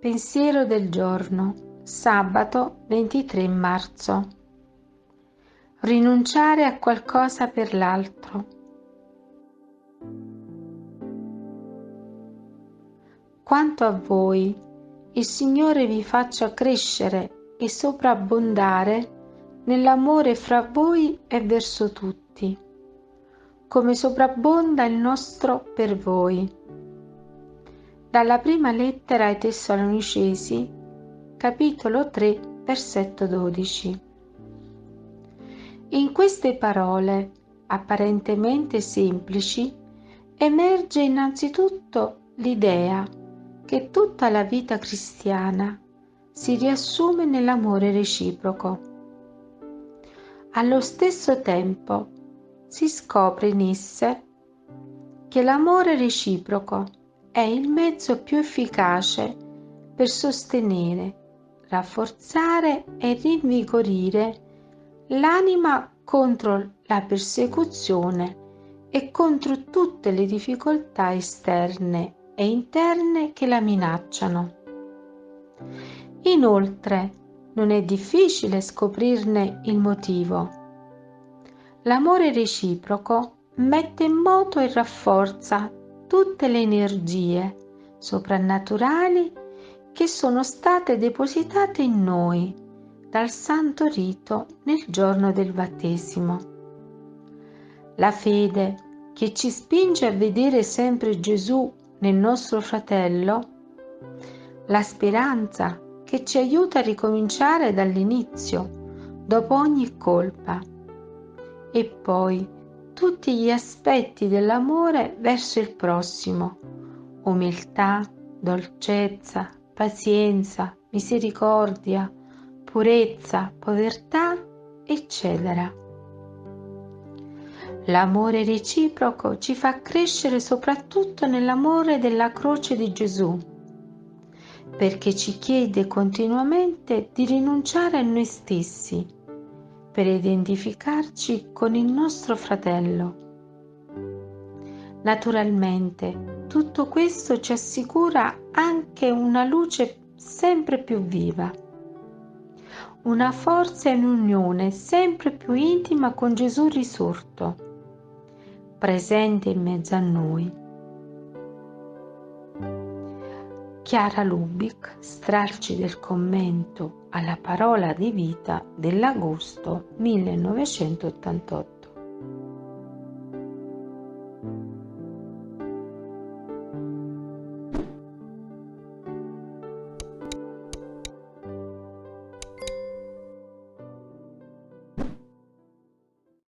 Pensiero del giorno, sabato 23 marzo. Rinunciare a qualcosa per l'altro. Quanto a voi, il Signore vi faccia crescere e sovrabbondare nell'amore fra voi e verso tutti, come sovrabbonda il nostro per voi. Dalla prima lettera ai Tessalonicesi, capitolo 3, versetto 12. In queste parole, apparentemente semplici, emerge innanzitutto l'idea che tutta la vita cristiana si riassume nell'amore reciproco. Allo stesso tempo si scopre in esse che l'amore reciproco è il mezzo più efficace per sostenere, rafforzare e rinvigorire l'anima contro la persecuzione e contro tutte le difficoltà esterne e interne che la minacciano. Inoltre, non è difficile scoprirne il motivo. L'amore reciproco mette in moto e rafforza tutte le energie soprannaturali che sono state depositate in noi dal Santo Rito nel giorno del battesimo. La fede che ci spinge a vedere sempre Gesù nel nostro fratello, la speranza che ci aiuta a ricominciare dall'inizio, dopo ogni colpa, e poi tutti gli aspetti dell'amore verso il prossimo: umiltà, dolcezza, pazienza, misericordia, purezza, povertà, eccetera. L'amore reciproco ci fa crescere soprattutto nell'amore della croce di Gesù, perché ci chiede continuamente di rinunciare a noi stessi per identificarci con il nostro fratello. Naturalmente, tutto questo ci assicura anche una luce sempre più viva, una forza e un'unione sempre più intima con Gesù risorto, presente in mezzo a noi. Chiara Lubich, stralci del commento alla parola di vita dell'agosto 1988.